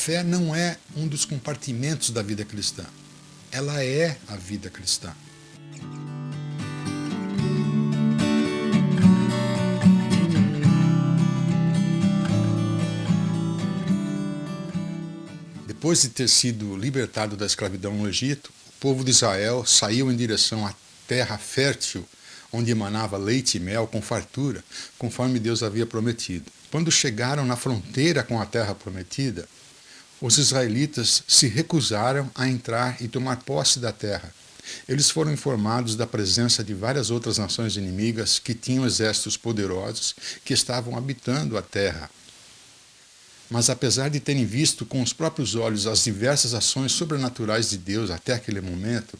fé não é um dos compartimentos da vida cristã. Ela é a vida cristã. Depois de ter sido libertado da escravidão no Egito, o povo de Israel saiu em direção à terra fértil, onde emanava leite e mel com fartura, conforme Deus havia prometido. Quando chegaram na fronteira com a terra prometida, os israelitas se recusaram a entrar e tomar posse da terra. Eles foram informados da presença de várias outras nações inimigas que tinham exércitos poderosos que estavam habitando a terra. Mas apesar de terem visto com os próprios olhos as diversas ações sobrenaturais de Deus até aquele momento,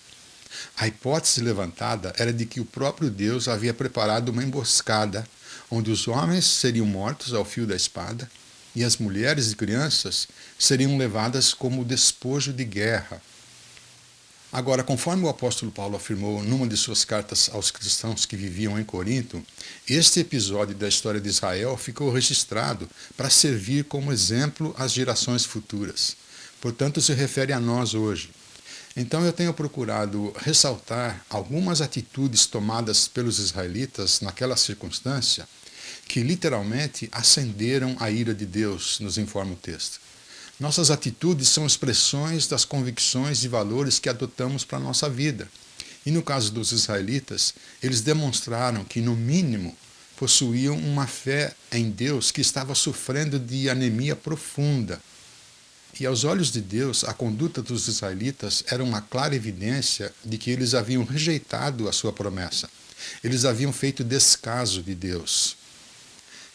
a hipótese levantada era de que o próprio Deus havia preparado uma emboscada, onde os homens seriam mortos ao fio da espada e as mulheres e crianças seriam levadas como despojo de guerra. Agora, conforme o apóstolo Paulo afirmou numa de suas cartas aos cristãos que viviam em Corinto, este episódio da história de Israel ficou registrado para servir como exemplo às gerações futuras. Portanto, se refere a nós hoje. Então eu tenho procurado ressaltar algumas atitudes tomadas pelos israelitas naquela circunstância que literalmente acenderam a ira de Deus, nos informa o texto. Nossas atitudes são expressões das convicções e valores que adotamos para a nossa vida. E no caso dos israelitas, eles demonstraram que, no mínimo, possuíam uma fé em Deus que estava sofrendo de anemia profunda. E aos olhos de Deus, a conduta dos israelitas era uma clara evidência de que eles haviam rejeitado a sua promessa. Eles haviam feito descaso de Deus.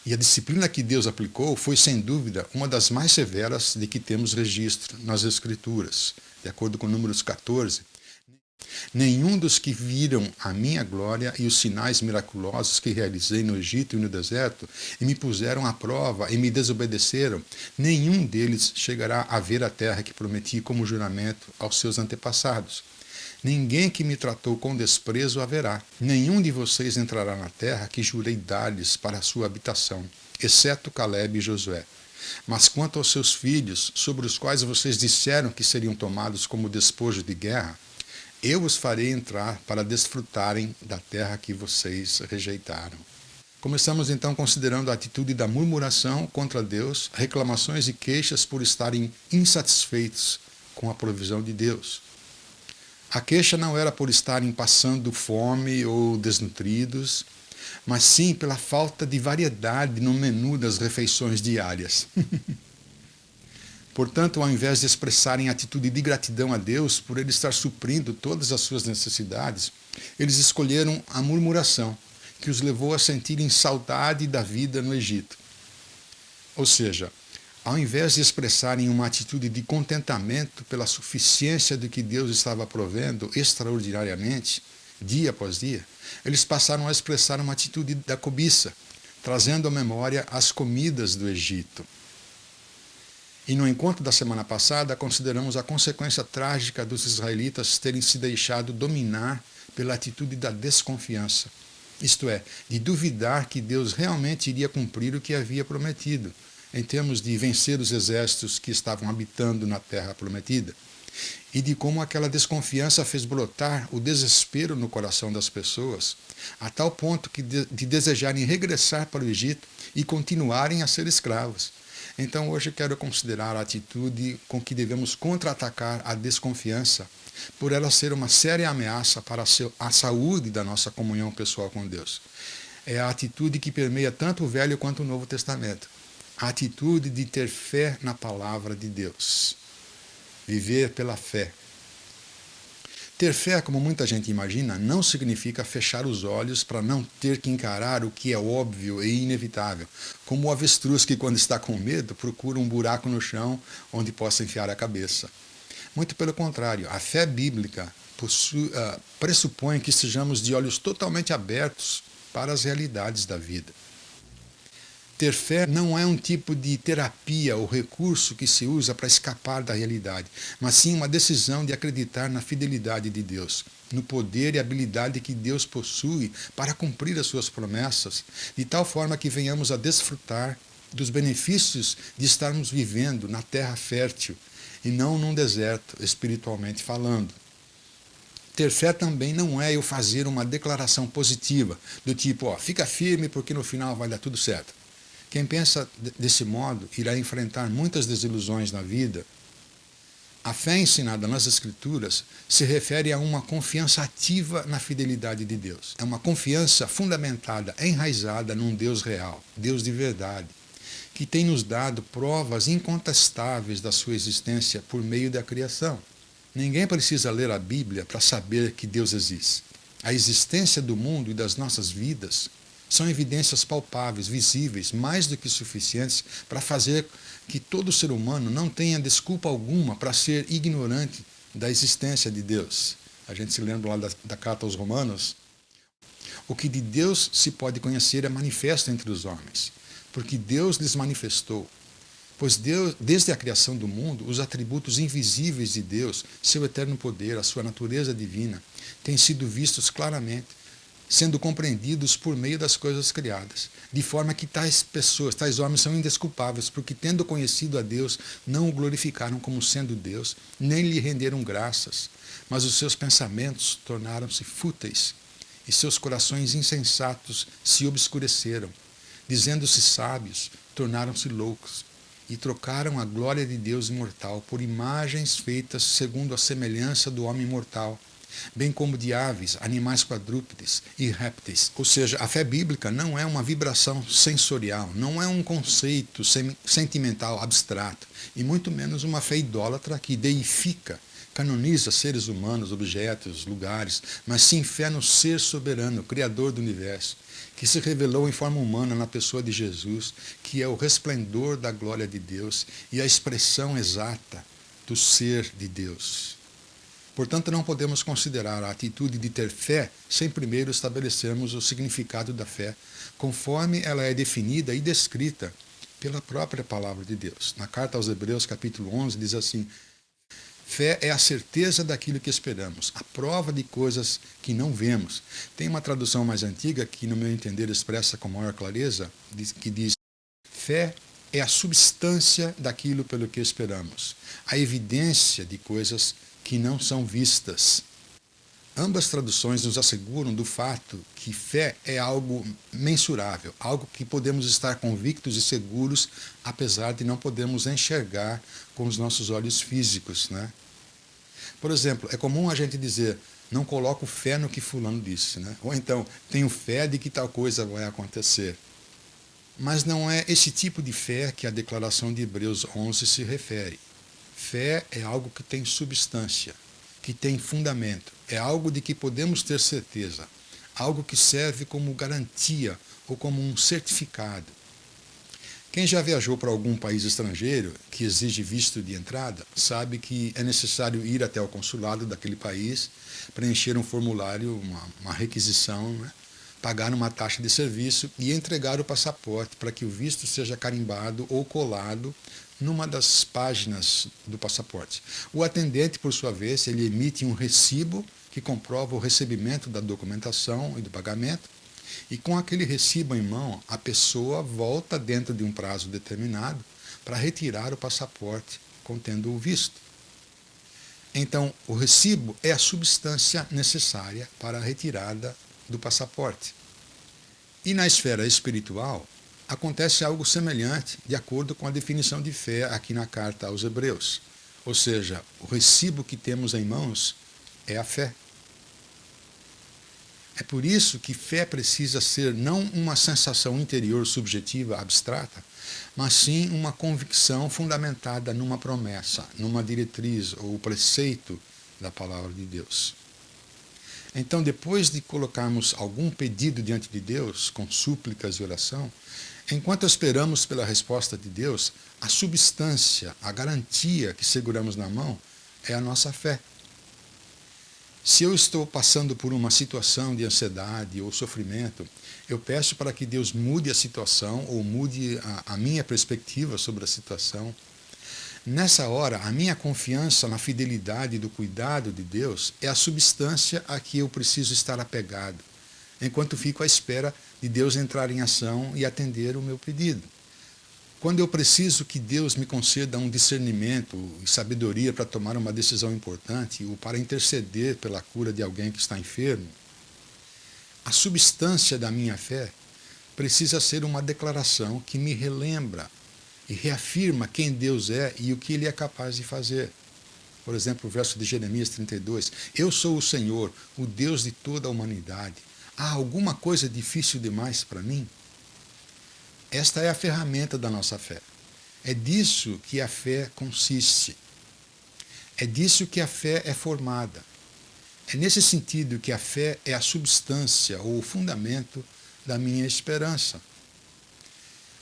E a disciplina que Deus aplicou foi, sem dúvida, uma das mais severas de que temos registro nas Escrituras. De acordo com Números 14, nenhum dos que viram a minha glória e os sinais miraculosos que realizei no Egito e no deserto, e me puseram à prova e me desobedeceram, nenhum deles chegará a ver a terra que prometi como juramento aos seus antepassados. Ninguém que me tratou com desprezo haverá. Nenhum de vocês entrará na terra que jurei dar-lhes para a sua habitação, exceto Calebe e Josué. Mas quanto aos seus filhos, sobre os quais vocês disseram que seriam tomados como despojo de guerra, eu os farei entrar para desfrutarem da terra que vocês rejeitaram. Começamos então considerando a atitude da murmuração contra Deus, reclamações e queixas por estarem insatisfeitos com a provisão de Deus. A queixa não era por estarem passando fome ou desnutridos, mas sim pela falta de variedade no menu das refeições diárias. Portanto, ao invés de expressarem atitude de gratidão a Deus por Ele estar suprindo todas as suas necessidades, eles escolheram a murmuração, que os levou a sentirem saudade da vida no Egito. Ou seja, ao invés de expressarem uma atitude de contentamento pela suficiência do que Deus estava provendo extraordinariamente, dia após dia, eles passaram a expressar uma atitude da cobiça, trazendo à memória as comidas do Egito. E no encontro da semana passada, consideramos a consequência trágica dos israelitas terem se deixado dominar pela atitude da desconfiança, isto é, de duvidar que Deus realmente iria cumprir o que havia prometido, em termos de vencer os exércitos que estavam habitando na terra prometida, e de como aquela desconfiança fez brotar o desespero no coração das pessoas, a tal ponto que de desejarem regressar para o Egito e continuarem a ser escravos. Então hoje quero considerar a atitude com que devemos contra-atacar a desconfiança, por ela ser uma séria ameaça para a saúde da nossa comunhão pessoal com Deus. É a atitude que permeia tanto o Velho quanto o Novo Testamento. A atitude de ter fé na palavra de Deus. Viver pela fé. Ter fé, como muita gente imagina, não significa fechar os olhos para não ter que encarar o que é óbvio e inevitável, como o avestruz que, quando está com medo, procura um buraco no chão onde possa enfiar a cabeça. Muito pelo contrário, a fé bíblica pressupõe que estejamos de olhos totalmente abertos para as realidades da vida. Ter fé não é um tipo de terapia ou recurso que se usa para escapar da realidade, mas sim uma decisão de acreditar na fidelidade de Deus, no poder e habilidade que Deus possui para cumprir as suas promessas, de tal forma que venhamos a desfrutar dos benefícios de estarmos vivendo na terra fértil e não num deserto, espiritualmente falando. Ter fé também não é eu fazer uma declaração positiva, do tipo, ó, fica firme porque no final vai dar tudo certo. Quem pensa desse modo irá enfrentar muitas desilusões na vida. A fé ensinada nas Escrituras se refere a uma confiança ativa na fidelidade de Deus. É uma confiança fundamentada, enraizada num Deus real, Deus de verdade, que tem nos dado provas incontestáveis da sua existência por meio da criação. Ninguém precisa ler a Bíblia para saber que Deus existe. A existência do mundo e das nossas vidas são evidências palpáveis, visíveis, mais do que suficientes para fazer que todo ser humano não tenha desculpa alguma para ser ignorante da existência de Deus. A gente se lembra lá da carta aos Romanos. O que de Deus se pode conhecer é manifesto entre os homens, porque Deus lhes manifestou. Pois Deus, desde a criação do mundo, os atributos invisíveis de Deus, seu eterno poder, a sua natureza divina, têm sido vistos claramente, sendo compreendidos por meio das coisas criadas, de forma que tais pessoas, tais homens são indesculpáveis, porque tendo conhecido a Deus, não o glorificaram como sendo Deus, nem lhe renderam graças, mas os seus pensamentos tornaram-se fúteis, e seus corações insensatos se obscureceram, dizendo-se sábios, tornaram-se loucos, e trocaram a glória de Deus imortal por imagens feitas segundo a semelhança do homem mortal, bem como de aves, animais quadrúpedes e répteis. Ou seja, a fé bíblica não é uma vibração sensorial, não é um conceito sentimental abstrato, e muito menos uma fé idólatra que deifica, canoniza seres humanos, objetos, lugares, mas sim fé no ser soberano, Criador do universo, que se revelou em forma humana na pessoa de Jesus, que é o resplendor da glória de Deus e a expressão exata do ser de Deus. Portanto, não podemos considerar a atitude de ter fé sem primeiro estabelecermos o significado da fé, conforme ela é definida e descrita pela própria palavra de Deus. Na carta aos Hebreus, capítulo 11, diz assim: fé é a certeza daquilo que esperamos, a prova de coisas que não vemos. Tem uma tradução mais antiga que, no meu entender, expressa com maior clareza, que diz: fé é a substância daquilo pelo que esperamos, a evidência de coisas que não são vistas. Ambas traduções nos asseguram do fato que fé é algo mensurável, algo que podemos estar convictos e seguros, apesar de não podermos enxergar com os nossos olhos físicos, né? Por exemplo, é comum a gente dizer, não coloco fé no que fulano disse, né? Ou então, tenho fé de que tal coisa vai acontecer. Mas não é esse tipo de fé que a declaração de Hebreus 11 se refere. Fé é algo que tem substância, que tem fundamento, é algo de que podemos ter certeza, algo que serve como garantia ou como um certificado. Quem já viajou para algum país estrangeiro que exige visto de entrada, sabe que é necessário ir até o consulado daquele país, preencher um formulário, uma requisição, né? Pagar uma taxa de serviço e entregar o passaporte para que o visto seja carimbado ou colado numa das páginas do passaporte. O atendente, por sua vez, ele emite um recibo que comprova o recebimento da documentação e do pagamento, e com aquele recibo em mão, a pessoa volta dentro de um prazo determinado para retirar o passaporte contendo o visto. Então, o recibo é a substância necessária para a retirada do passaporte. E na esfera espiritual, acontece algo semelhante, de acordo com a definição de fé aqui na carta aos Hebreus. Ou seja, o recibo que temos em mãos é a fé. É por isso que fé precisa ser não uma sensação interior subjetiva abstrata, mas sim uma convicção fundamentada numa promessa, numa diretriz ou preceito da palavra de Deus. Então, depois de colocarmos algum pedido diante de Deus, com súplicas e oração, enquanto esperamos pela resposta de Deus, a substância, a garantia que seguramos na mão é a nossa fé. Se eu estou passando por uma situação de ansiedade ou sofrimento, eu peço para que Deus mude a situação ou mude a minha perspectiva sobre a situação. Nessa hora, a minha confiança na fidelidade e do cuidado de Deus é a substância a que eu preciso estar apegado, enquanto fico à espera de Deus entrar em ação e atender o meu pedido. Quando eu preciso que Deus me conceda um discernimento e sabedoria para tomar uma decisão importante ou para interceder pela cura de alguém que está enfermo, a substância da minha fé precisa ser uma declaração que me relembra e reafirma quem Deus é e o que Ele é capaz de fazer. Por exemplo, o verso de Jeremias 32, eu sou o Senhor, o Deus de toda a humanidade. Há alguma coisa difícil demais para mim? Esta é a ferramenta da nossa fé. É disso que a fé consiste. É disso que a fé é formada. É nesse sentido que a fé é a substância ou o fundamento da minha esperança.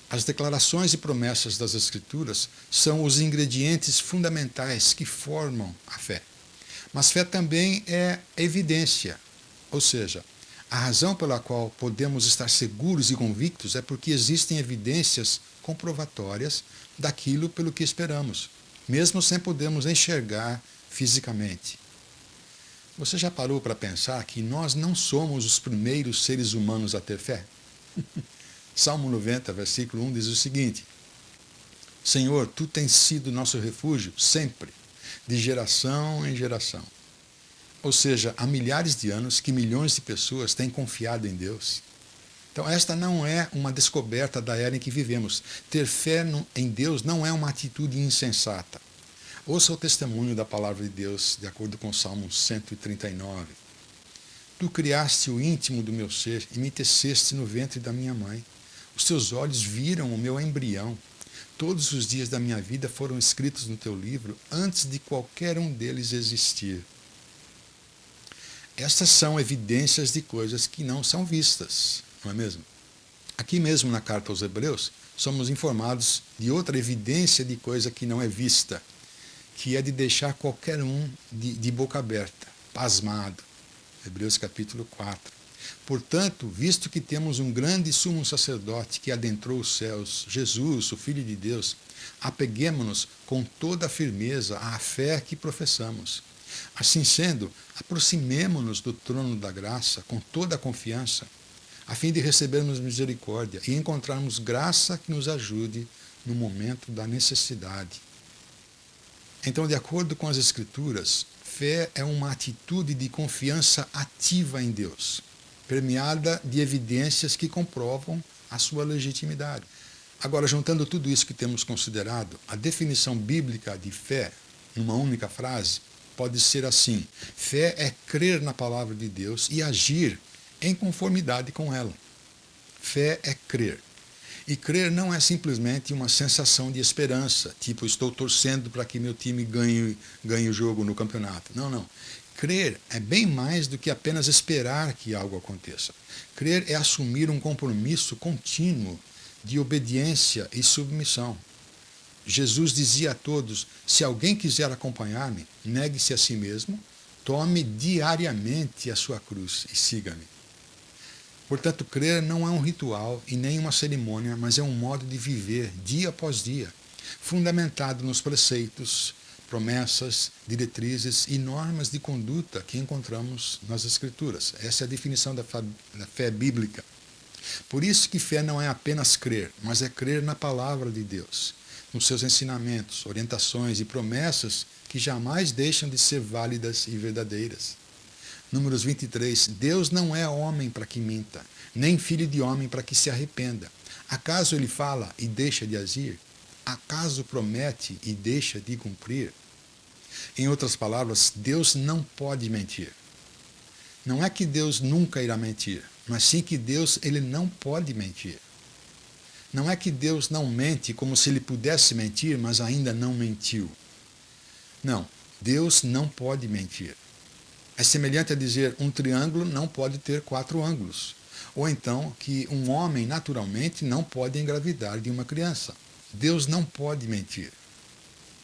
As declarações e promessas das Escrituras são os ingredientes fundamentais que formam a fé. Mas fé também é evidência, ou seja, a razão pela qual podemos estar seguros e convictos é porque existem evidências comprovatórias daquilo pelo que esperamos, mesmo sem podermos enxergar fisicamente. Você já parou para pensar que nós não somos os primeiros seres humanos a ter fé? Salmo 90, versículo 1 diz o seguinte, Senhor, Tu tens sido nosso refúgio sempre, de geração em geração. Ou seja, há milhares de anos que milhões de pessoas têm confiado em Deus. Então esta não é uma descoberta da era em que vivemos. Ter fé em Deus não é uma atitude insensata. Ouça o testemunho da palavra de Deus, de acordo com o Salmo 139. Tu criaste o íntimo do meu ser e me teceste no ventre da minha mãe. Os teus olhos viram o meu embrião. Todos os dias da minha vida foram escritos no teu livro antes de qualquer um deles existir. Estas são evidências de coisas que não são vistas, não é mesmo? Aqui mesmo na carta aos Hebreus, somos informados de outra evidência de coisa que não é vista, que é de deixar qualquer um de boca aberta, pasmado. Hebreus capítulo 4. Portanto, visto que temos um grande sumo sacerdote que adentrou os céus, Jesus, o Filho de Deus, apeguemo-nos com toda a firmeza à fé que professamos. Assim sendo, aproximemo-nos do trono da graça com toda a confiança, a fim de recebermos misericórdia e encontrarmos graça que nos ajude no momento da necessidade. Então, de acordo com as Escrituras, fé é uma atitude de confiança ativa em Deus, permeada de evidências que comprovam a sua legitimidade. Agora, juntando tudo isso que temos considerado, a definição bíblica de fé, numa única frase, pode ser assim: fé é crer na palavra de Deus e agir em conformidade com ela. Fé é crer. E crer não é simplesmente uma sensação de esperança, tipo, estou torcendo para que meu time ganhe o jogo no campeonato. Não, não. Crer é bem mais do que apenas esperar que algo aconteça. Crer é assumir um compromisso contínuo de obediência e submissão. Jesus dizia a todos, se alguém quiser acompanhar-me, negue-se a si mesmo, tome diariamente a sua cruz e siga-me. Portanto, crer não é um ritual e nem uma cerimônia, mas é um modo de viver dia após dia, fundamentado nos preceitos, promessas, diretrizes e normas de conduta que encontramos nas Escrituras. Essa é a definição da fé bíblica. Por isso que fé não é apenas crer, mas é crer na palavra de Deus, nos seus ensinamentos, orientações e promessas que jamais deixam de ser válidas e verdadeiras. Números 23, Deus não é homem para que minta, nem filho de homem para que se arrependa. Acaso ele fala e deixa de agir? Acaso promete e deixa de cumprir? Em outras palavras, Deus não pode mentir. Não é que Deus nunca irá mentir, mas sim que Deus ele não pode mentir. Não é que Deus não mente como se ele pudesse mentir, mas ainda não mentiu. Não, Deus não pode mentir. É semelhante a dizer um triângulo não pode ter 4 ângulos. Ou então que um homem naturalmente não pode engravidar de uma criança. Deus não pode mentir.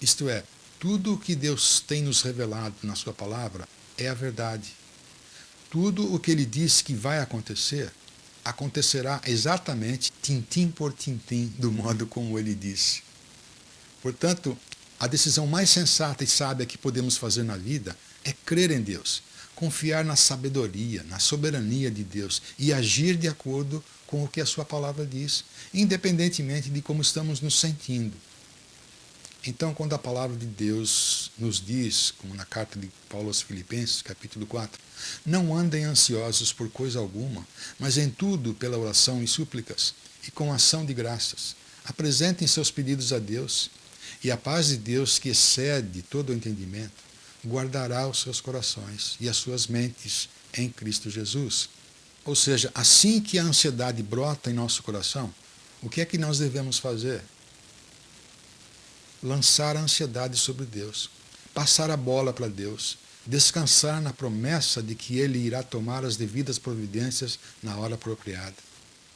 Isto é, tudo o que Deus tem nos revelado na sua palavra é a verdade. Tudo o que ele diz que vai acontecer, acontecerá exatamente, tintim por tintim, do modo como ele disse. Portanto, a decisão mais sensata e sábia que podemos fazer na vida é crer em Deus, confiar na sabedoria, na soberania de Deus e agir de acordo com o que a sua palavra diz, independentemente de como estamos nos sentindo. Então, quando a palavra de Deus nos diz, como na carta de Paulo aos Filipenses, capítulo 4, não andem ansiosos por coisa alguma, mas em tudo, pela oração e súplicas, e com ação de graças, apresentem seus pedidos a Deus, e a paz de Deus, que excede todo o entendimento, guardará os seus corações e as suas mentes em Cristo Jesus. Ou seja, assim que a ansiedade brota em nosso coração, o que é que nós devemos fazer? Lançar a ansiedade sobre Deus, passar a bola para Deus, descansar na promessa de que Ele irá tomar as devidas providências na hora apropriada.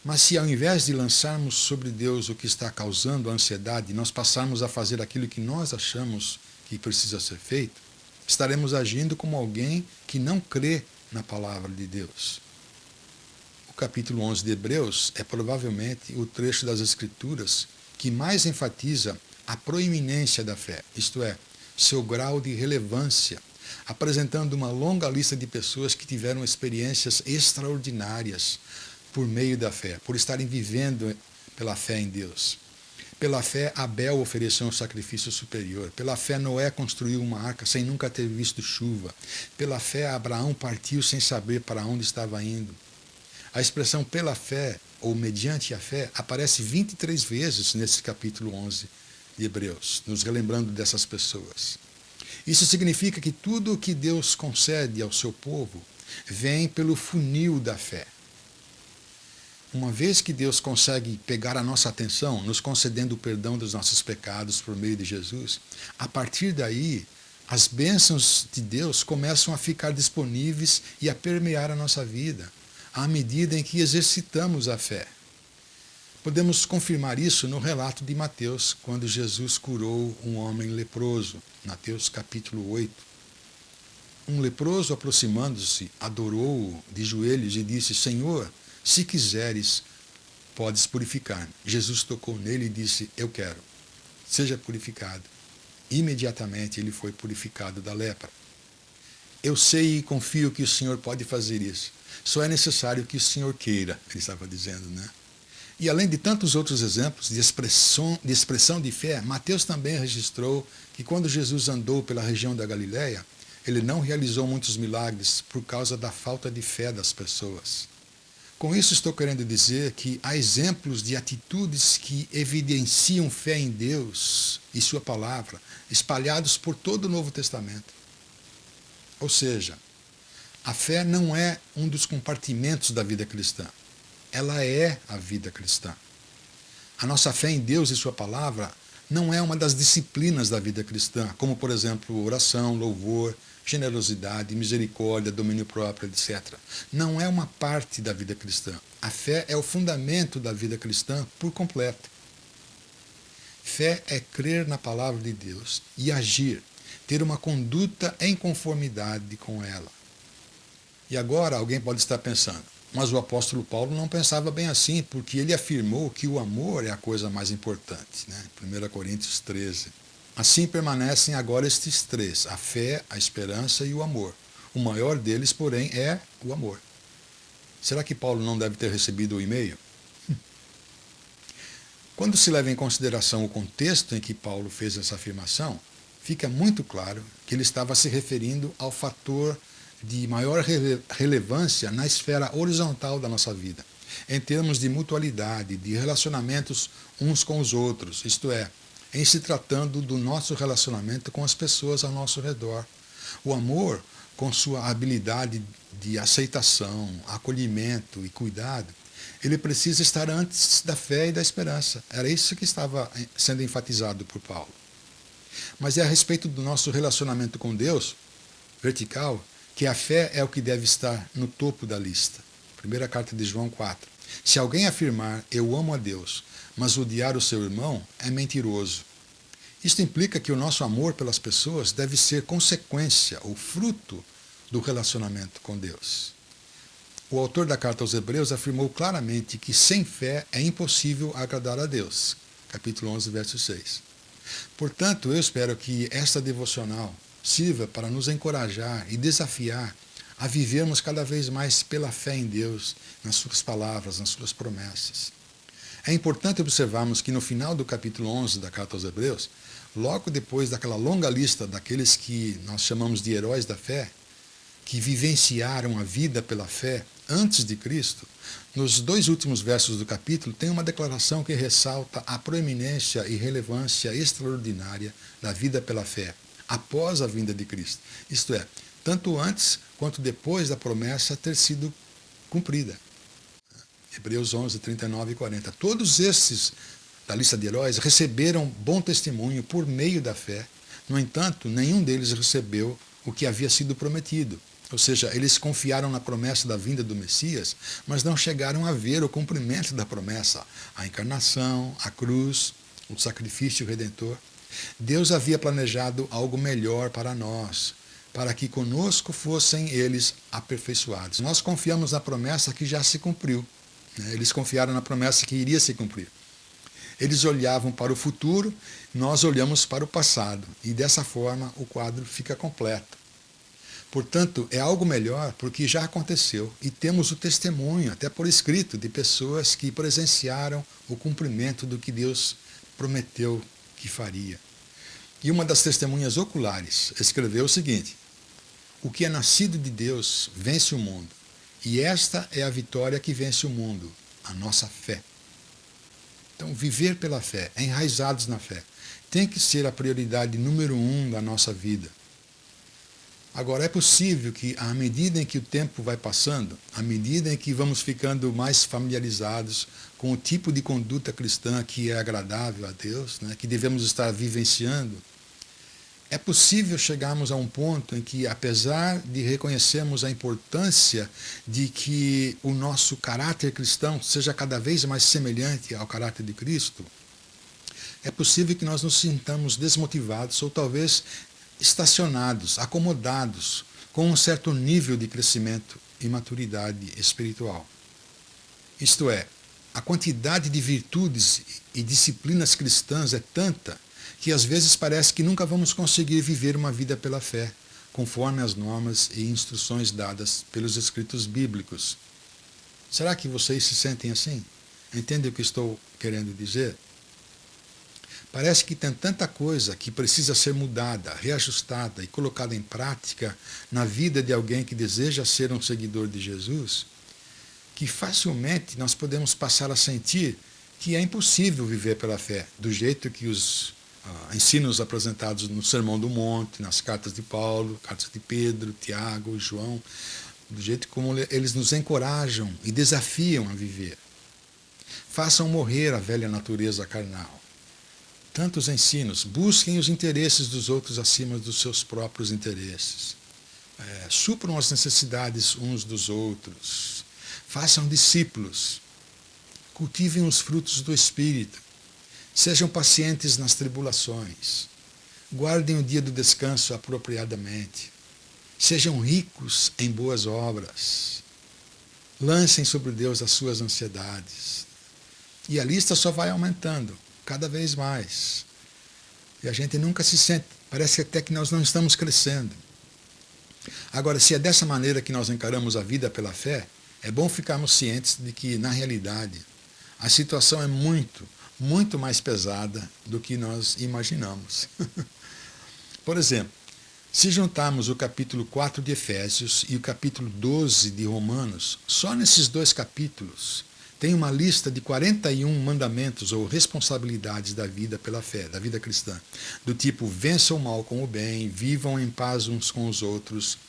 Mas se ao invés de lançarmos sobre Deus o que está causando a ansiedade, nós passarmos a fazer aquilo que nós achamos que precisa ser feito, estaremos agindo como alguém que não crê na palavra de Deus. O capítulo 11 de Hebreus é provavelmente o trecho das Escrituras que mais enfatiza a proeminência da fé, isto é, seu grau de relevância, apresentando uma longa lista de pessoas que tiveram experiências extraordinárias por meio da fé, por estarem vivendo pela fé em Deus. Pela fé, Abel ofereceu um sacrifício superior. Pela fé, Noé construiu uma arca sem nunca ter visto chuva. Pela fé, Abraão partiu sem saber para onde estava indo. A expressão pela fé, ou mediante a fé, aparece 23 vezes nesse capítulo 11 de Hebreus, nos relembrando dessas pessoas. Isso significa que tudo o que Deus concede ao seu povo vem pelo funil da fé. Uma vez que Deus consegue pegar a nossa atenção, nos concedendo o perdão dos nossos pecados por meio de Jesus, a partir daí, as bênçãos de Deus começam a ficar disponíveis e a permear a nossa vida, à medida em que exercitamos a fé. Podemos confirmar isso no relato de Mateus, quando Jesus curou um homem leproso, Mateus capítulo 8. Um leproso, aproximando-se, adorou-o de joelhos e disse: Senhor, se quiseres, podes purificar-me. Jesus tocou nele e disse: Eu quero, seja purificado. Imediatamente ele foi purificado da lepra. Eu sei e confio que o Senhor pode fazer isso. Só é necessário que o Senhor queira, ele estava dizendo, né? E além de tantos outros exemplos de expressão de fé, Mateus também registrou que quando Jesus andou pela região da Galileia, ele não realizou muitos milagres por causa da falta de fé das pessoas. Com isso estou querendo dizer que há exemplos de atitudes que evidenciam fé em Deus e sua palavra, espalhados por todo o Novo Testamento. Ou seja, a fé não é um dos compartimentos da vida cristã. Ela é a vida cristã. A nossa fé em Deus e sua palavra não é uma das disciplinas da vida cristã, como, por exemplo, oração, louvor, generosidade, misericórdia, domínio próprio, etc. Não é uma parte da vida cristã. A fé é o fundamento da vida cristã por completo. Fé é crer na palavra de Deus e agir, ter uma conduta em conformidade com ela. E agora alguém pode estar pensando, mas o apóstolo Paulo não pensava bem assim, porque ele afirmou que o amor é a coisa mais importante, né? 1 Coríntios 13. Assim permanecem agora estes três, a fé, a esperança e o amor. O maior deles, porém, é o amor. Será que Paulo não deve ter recebido o e-mail? Quando se leva em consideração o contexto em que Paulo fez essa afirmação, fica muito claro que ele estava se referindo ao fator de maior relevância na esfera horizontal da nossa vida, em termos de mutualidade, de relacionamentos uns com os outros, isto é, em se tratando do nosso relacionamento com as pessoas ao nosso redor. O amor, com sua habilidade de aceitação, acolhimento e cuidado, ele precisa estar antes da fé e da esperança. Era isso que estava sendo enfatizado por Paulo. Mas é a respeito do nosso relacionamento com Deus, vertical, que a fé é o que deve estar no topo da lista. Primeira carta de João 4. Se alguém afirmar, eu amo a Deus, mas odiar o seu irmão, é mentiroso. Isto implica que o nosso amor pelas pessoas deve ser consequência ou fruto do relacionamento com Deus. O autor da carta aos Hebreus afirmou claramente que sem fé é impossível agradar a Deus. Capítulo 11, verso 6. Portanto, eu espero que esta devocional sirva para nos encorajar e desafiar a vivermos cada vez mais pela fé em Deus, nas suas palavras, nas suas promessas. É importante observarmos que no final do capítulo 11 da Carta aos Hebreus, logo depois daquela longa lista daqueles que nós chamamos de heróis da fé, que vivenciaram a vida pela fé antes de Cristo, nos 2 últimos versos do capítulo tem uma declaração que ressalta a proeminência e relevância extraordinária da vida pela fé após a vinda de Cristo. Isto é, tanto antes quanto depois da promessa ter sido cumprida. Hebreus 11, 39 e 40. Todos esses da lista de heróis receberam bom testemunho por meio da fé. No entanto, nenhum deles recebeu o que havia sido prometido. Ou seja, eles confiaram na promessa da vinda do Messias, mas não chegaram a ver o cumprimento da promessa, a encarnação, a cruz, o sacrifício redentor. Deus havia planejado algo melhor para nós, para que conosco fossem eles aperfeiçoados. Nós confiamos na promessa que já se cumpriu. Eles confiaram na promessa que iria se cumprir. Eles olhavam para o futuro, nós olhamos para o passado, e dessa forma o quadro fica completo. Portanto, é algo melhor porque já aconteceu e temos o testemunho, até por escrito, de pessoas que presenciaram o cumprimento do que Deus prometeu que faria. E uma das testemunhas oculares escreveu o seguinte: o que é nascido de Deus vence o mundo, e esta é a vitória que vence o mundo, a nossa fé. Então, viver pela fé, enraizados na fé, tem que ser a prioridade número 1 da nossa vida. Agora, é possível que, à medida em que o tempo vai passando, à medida em que vamos ficando mais familiarizados com o tipo de conduta cristã que é agradável a Deus, que devemos estar vivenciando, é possível chegarmos a um ponto em que, apesar de reconhecermos a importância de que o nosso caráter cristão seja cada vez mais semelhante ao caráter de Cristo, é possível que nós nos sintamos desmotivados ou talvez estacionados, acomodados, com um certo nível de crescimento e maturidade espiritual. Isto é, a quantidade de virtudes e disciplinas cristãs é tanta que às vezes parece que nunca vamos conseguir viver uma vida pela fé, conforme as normas e instruções dadas pelos escritos bíblicos. Será que vocês se sentem assim? Entendem o que estou querendo dizer? Parece que tem tanta coisa que precisa ser mudada, reajustada e colocada em prática na vida de alguém que deseja ser um seguidor de Jesus, que facilmente nós podemos passar a sentir que é impossível viver pela fé, do jeito que os ensinos apresentados no Sermão do Monte, nas cartas de Paulo, cartas de Pedro, Tiago, João, do jeito como eles nos encorajam e desafiam a viver. Façam morrer a velha natureza carnal. Tantos ensinos, busquem os interesses dos outros acima dos seus próprios interesses. Supram as necessidades uns dos outros. Façam discípulos. Cultivem os frutos do Espírito. Sejam pacientes nas tribulações. Guardem o dia do descanso apropriadamente. Sejam ricos em boas obras. Lancem sobre Deus as suas ansiedades. E a lista só vai aumentando, cada vez mais. E a gente nunca se sente, parece até que nós não estamos crescendo. Agora, se é dessa maneira que nós encaramos a vida pela fé, é bom ficarmos cientes de que, na realidade, a situação é muito mais pesada do que nós imaginamos. Por exemplo, se juntarmos o capítulo 4 de Efésios e o capítulo 12 de Romanos, só nesses 2 capítulos tem uma lista de 41 mandamentos ou responsabilidades da vida pela fé, da vida cristã, do tipo: vençam o mal com o bem, vivam em paz uns com os outros,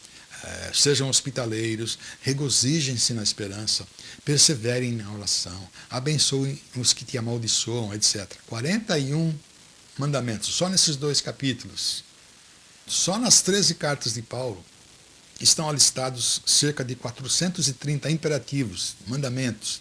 sejam hospitaleiros, regozijem-se na esperança, perseverem na oração, abençoem os que te amaldiçoam, etc. 41 mandamentos, só nesses 2 capítulos. Só nas 13 cartas de Paulo estão alistados cerca de 430 imperativos, mandamentos.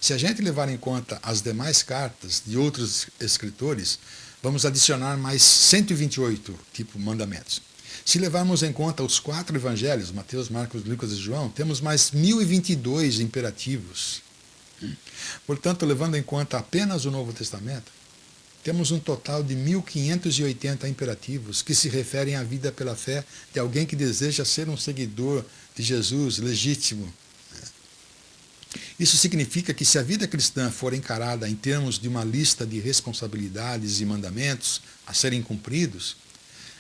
Se a gente levar em conta as demais cartas de outros escritores, vamos adicionar mais 128 mandamentos. Se levarmos em conta os 4 evangelhos, Mateus, Marcos, Lucas e João, temos mais 1022 imperativos. Portanto, levando em conta apenas o Novo Testamento, Temos um total de 1580 imperativos que se referem à vida pela fé de alguém que deseja ser um seguidor de Jesus legítimo. Isso significa que se a vida cristã for encarada em termos de uma lista de responsabilidades e mandamentos a serem cumpridos,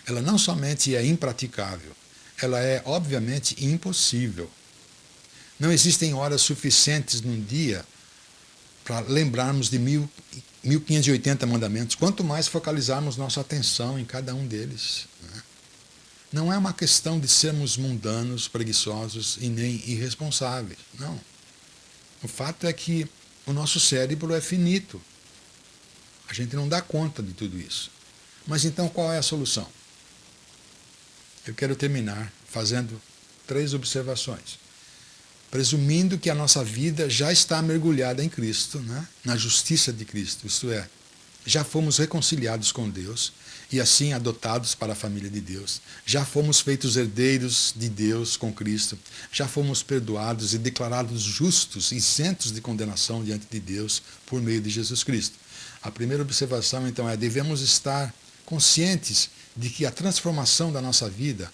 ela não somente é impraticável, ela é obviamente impossível. Não existem horas suficientes num dia para lembrarmos de 1580 mandamentos, quanto mais focalizarmos nossa atenção em cada um deles. Não é uma questão de sermos mundanos, preguiçosos e nem irresponsáveis, não. O fato é que o nosso cérebro é finito. A gente não dá conta de tudo isso. Mas então qual é a solução? Eu quero terminar fazendo 3 observações. Presumindo que a nossa vida já está mergulhada em Cristo, né? Na justiça de Cristo, isto é, já fomos reconciliados com Deus e assim adotados para a família de Deus. Já fomos feitos herdeiros de Deus com Cristo. Já fomos perdoados e declarados justos, isentos de condenação diante de Deus por meio de Jesus Cristo. A primeira observação, então, é: devemos estar conscientes de que a transformação da nossa vida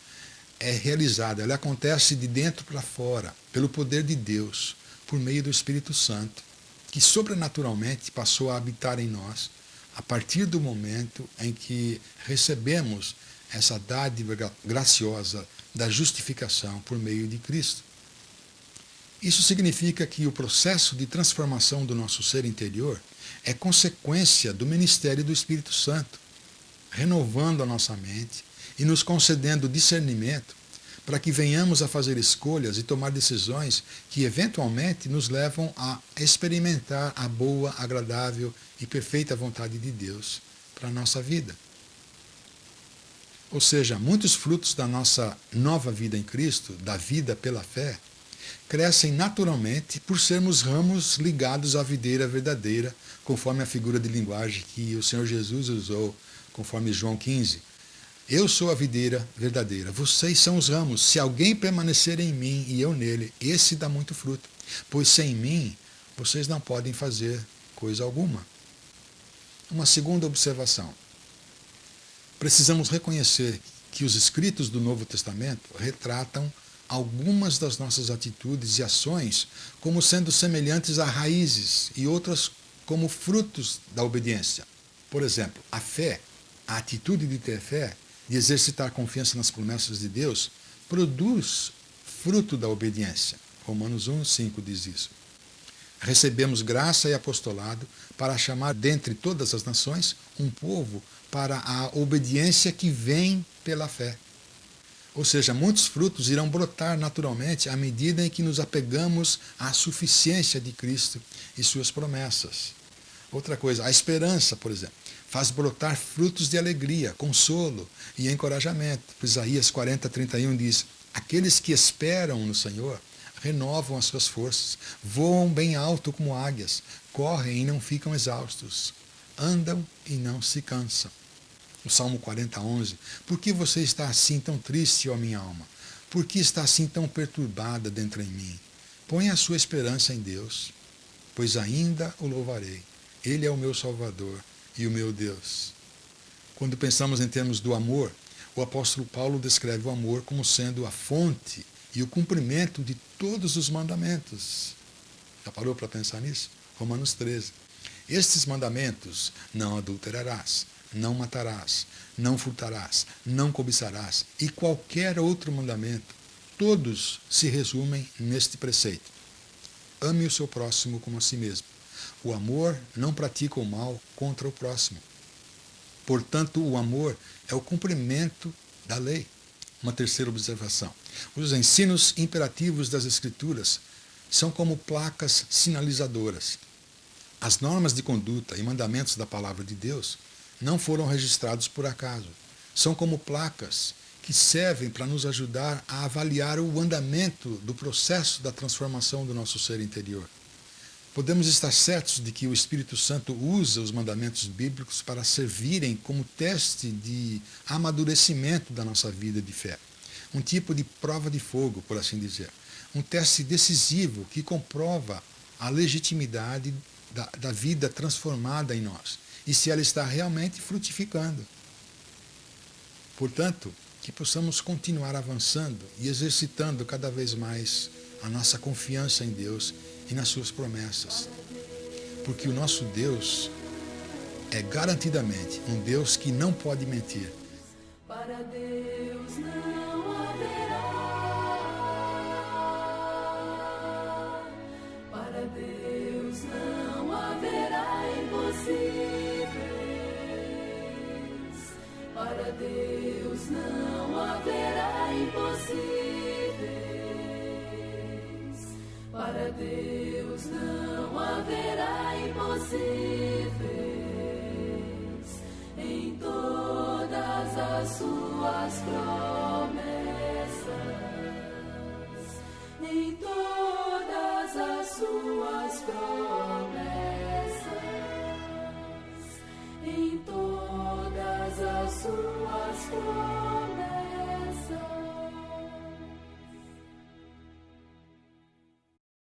é realizada, ela acontece de dentro para fora, pelo poder de Deus, por meio do Espírito Santo, que sobrenaturalmente passou a habitar em nós, a partir do momento em que recebemos essa dádiva graciosa da justificação por meio de Cristo. Isso significa que o processo de transformação do nosso ser interior é consequência do ministério do Espírito Santo, renovando a nossa mente e nos concedendo discernimento para que venhamos a fazer escolhas e tomar decisões que eventualmente nos levam a experimentar a boa, agradável e perfeita vontade de Deus para a nossa vida. Ou seja, muitos frutos da nossa nova vida em Cristo, da vida pela fé, crescem naturalmente por sermos ramos ligados à videira verdadeira, conforme a figura de linguagem que o Senhor Jesus usou, conforme João 15. Eu sou a videira verdadeira, vocês são os ramos. Se alguém permanecer em mim e eu nele, esse dá muito fruto. Pois sem mim, vocês não podem fazer coisa alguma. Uma segunda observação. Precisamos reconhecer que os escritos do Novo Testamento retratam algumas das nossas atitudes e ações como sendo semelhantes a raízes e outras como frutos da obediência. Por exemplo, a fé, a atitude de ter fé, de exercitar confiança nas promessas de Deus, produz fruto da obediência. Romanos 1:5 diz isso. Recebemos graça e apostolado para chamar dentre todas as nações um povo para a obediência que vem pela fé. Ou seja, muitos frutos irão brotar naturalmente à medida em que nos apegamos à suficiência de Cristo e suas promessas. Outra coisa, a esperança, por exemplo, faz brotar frutos de alegria, consolo e encorajamento. Isaías 40:31 diz: aqueles que esperam no Senhor renovam as suas forças, voam bem alto como águias, correm e não ficam exaustos, andam e não se cansam. O Salmo 40:11: por que você está assim tão triste, ó minha alma? Por que está assim tão perturbada dentro em mim? Ponha a sua esperança em Deus, pois ainda o louvarei. Ele é o meu Salvador e o meu Deus. Quando pensamos em termos do amor, o apóstolo Paulo descreve o amor como sendo a fonte e o cumprimento de todos os mandamentos. Já parou para pensar nisso? Romanos 13. Estes mandamentos: não adulterarás, não matarás, não furtarás, não cobiçarás, e qualquer outro mandamento, todos se resumem neste preceito: ame o seu próximo como a si mesmo. O amor não pratica o mal contra o próximo. Portanto, o amor é o cumprimento da lei. Uma terceira observação. Os ensinos imperativos das Escrituras são como placas sinalizadoras. As normas de conduta e mandamentos da Palavra de Deus não foram registrados por acaso. São como placas que servem para nos ajudar a avaliar o andamento do processo da transformação do nosso ser interior. Podemos estar certos de que o Espírito Santo usa os mandamentos bíblicos para servirem como teste de amadurecimento da nossa vida de fé. Um tipo de prova de fogo, por assim dizer. Um teste decisivo que comprova a legitimidade da vida transformada em nós e se ela está realmente frutificando. Portanto, que possamos continuar avançando e exercitando cada vez mais a nossa confiança em Deus e nas suas promessas. Porque o nosso Deus é garantidamente um Deus que não pode mentir. Para Deus não haverá, para Deus não haverá impossíveis, para Deus não haverá impossíveis, para Deus não haverá impossíveis. Em todas as suas promessas, em todas as suas promessas, em todas as suas promessas.